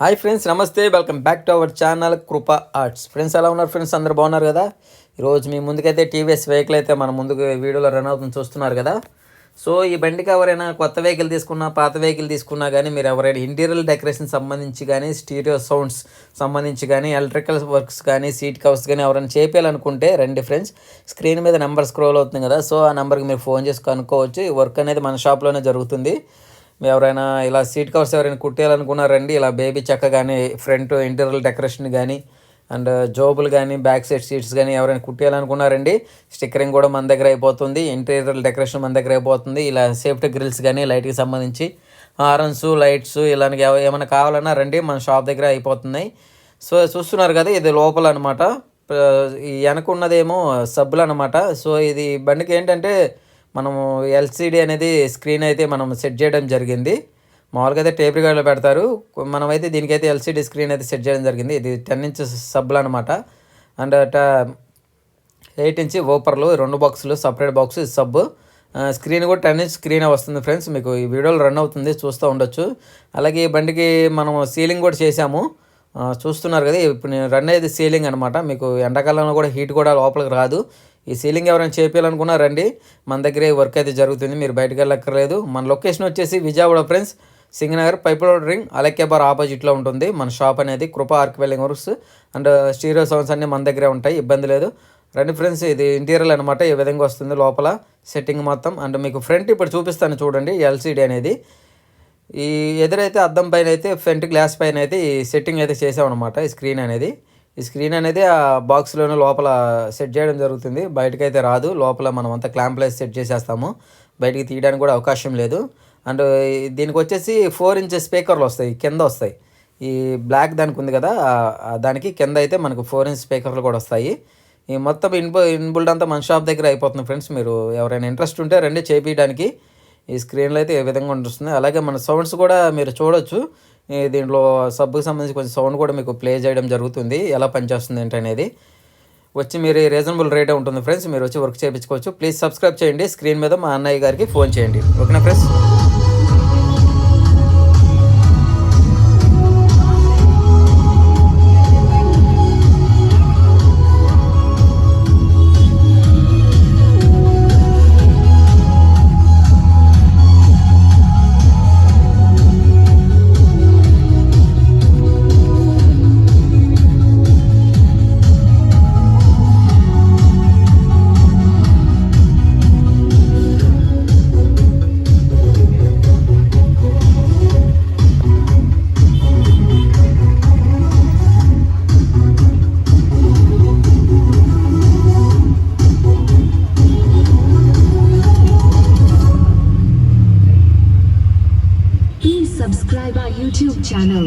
Hi friends, నమస్తే. Welcome back to our channel కృపా arts. Friends ఎలా ఉన్నారు? ఫ్రెండ్స్ అందరూ బాగున్నారు కదా? ఈరోజు మీ ముందుకైతే టీవీఎస్ వెహికల్ అయితే మన ముందుకు వీడియోలో రన్ అవుతుంది, చూస్తున్నారు కదా. సో ఈ బండికి ఎవరైనా కొత్త వెహికల్ తీసుకున్నా, పాత వెహికల్ తీసుకున్నా కానీ, మీరు ఎవరైనా ఇంటీరియర్ డెకరేషన్ సంబంధించి కానీ, స్టీరియో సౌండ్స్ సంబంధించి కానీ, ఎలక్ట్రికల్ వర్క్స్ కానీ, సీట్ కవర్స్ కానీ ఎవరైనా చేయాలనుకుంటే రండి ఫ్రెండ్స్. స్క్రీన్ మీద నెంబర్ స్క్రోల్ అవుతుంది కదా, సో ఆ నెంబర్కి మీరు ఫోన్ చేసి కనుక్కోవచ్చు. ఈ వర్క్ అనేది మన షాప్లోనే జరుగుతుంది. ఎవరైనా ఇలా సీట్ కవర్స్ ఎవరైనా కుట్టాలనుకున్నారండి, ఇలా బేబీ చెక్క కానీ, ఫ్రంట్ ఇంటీరియర్ డెకరేషన్ కానీ, అండ్ జోబులు కానీ, బ్యాక్ సైడ్ సీట్స్ కానీ ఎవరైనా కుట్టాలనుకున్నారండి, స్టిక్కరింగ్ కూడా మన దగ్గర అయిపోతుంది. ఇంటీరియర్ డెకరేషన్ మన దగ్గర అయిపోతుంది. ఇలా సేఫ్టీ గ్రిల్స్ కానీ, లైట్కి సంబంధించి హారన్స్, లైట్స్ ఇలాంటి ఏమైనా కావాలన్నా రండి, మన షాప్ దగ్గర అయిపోతున్నాయి. సో చూస్తున్నారు కదా, ఇది లోపల అనమాట. ఈ వెనక ఉన్నదేమో సబ్బులు అనమాట. సో ఇది బండికి ఏంటంటే మనము ఎల్సిడి అనేది స్క్రీన్ అయితే మనం సెట్ చేయడం జరిగింది. మామూలుగా అయితే టేప్ రికార్డులో పెడతారు, మనమైతే దీనికైతే ఎల్సిడి స్క్రీన్ అయితే సెట్ చేయడం జరిగింది. ఇది 10 ఇంచ్ సబ్బులు అనమాట. అండ్ 8 ఇంచ్ ఓపర్లు, 2 బాక్సులు, సపరేట్ బాక్స్ సబ్బు. స్క్రీన్ కూడా 10 ఇంచ్ స్క్రీన్ వస్తుంది ఫ్రెండ్స్. మీకు ఈ వీడియోలో రన్ అవుతుంది, చూస్తూ ఉండొచ్చు. అలాగే ఈ బండికి మనం సీలింగ్ కూడా చేసాము, చూస్తున్నారు కదా. ఇప్పుడు నేను రన్ అయ్యేది సీలింగ్ అనమాట. మీకు ఎండాకాలంలో కూడా హీట్ కూడా లోపలికి రాదు. ఈ సీలింగ్ ఎవరైనా చేయాలనుకున్నా రండి, మన దగ్గరే వర్క్ అయితే జరుగుతుంది, మీరు బయటకు వెళ్ళక్కర్లేదు. మన లొకేషన్ వచ్చేసి Vijayawada friends, Singh Nagar pipe road ring అలెక్కేబార్ ఆపోజిట్లో ఉంటుంది మన షాప్ అనేది. Krupa arc welding works and stereo sounds అన్నీ మన దగ్గరే ఉంటాయి, ఇబ్బంది లేదు. రండి ఫ్రెండ్స్. ఇది ఇంటీరియర్ అనమాట, ఈ విధంగా వస్తుంది లోపల సెట్టింగ్ మొత్తం. అండ్ మీకు ఫ్రంట్ ఇప్పుడు చూపిస్తాను చూడండి, ఎల్సిడి అనేది. ఈ ఎదురైతే అద్దం పైన అయితే, ఫ్రంట్ గ్లాస్ పైన అయితే ఈ సెట్టింగ్ అయితే చేసామన్నమాట. ఈ స్క్రీన్ అనేది ఆ బాక్స్లోనే లోపల సెట్ చేయడం జరుగుతుంది, బయటకైతే రాదు. లోపల మనం అంతా క్లాంప్లైజ్ సెట్ చేసేస్తాము, బయటికి తీయడానికి కూడా అవకాశం లేదు. అండ్ దీనికి వచ్చేసి 4 ఇంచ్ స్పీకర్లు వస్తాయి, కింద వస్తాయి. ఈ బ్లాక్ దానికి ఉంది కదా, దానికి కింద అయితే మనకు 4 ఇంచ్ స్పీకర్లు కూడా వస్తాయి. ఈ మొత్తం ఇన్బుల్డ్ అంతా మన షాప్ దగ్గర అయిపోతుంది ఫ్రెండ్స్. మీరు ఎవరైనా ఇంట్రెస్ట్ ఉంటే రండి చేయించడానికి. ఈ స్క్రీన్లో అయితే ఏ విధంగా ఉంటుంది. అలాగే మన సౌండ్స్ కూడా మీరు చూడొచ్చు. దీంట్లో సబ్బుకి సంబంధించి కొంచెం సౌండ్ కూడా మీకు ప్లే చేయడం జరుగుతుంది, ఎలా పనిచేస్తుంది ఏంటనేది. వచ్చి మీరు రీజనబుల్ రేటే ఉంటుంది ఫ్రెండ్స్, మీరు వచ్చి వర్క్ చేయించుకోవచ్చు. ప్లీజ్ సబ్స్క్రైబ్ చేయండి. స్క్రీన్ మీద మా అన్నయ్య గారికి ఫోన్ చేయండి, ఓకేనా friends. Please subscribe our YouTube channel.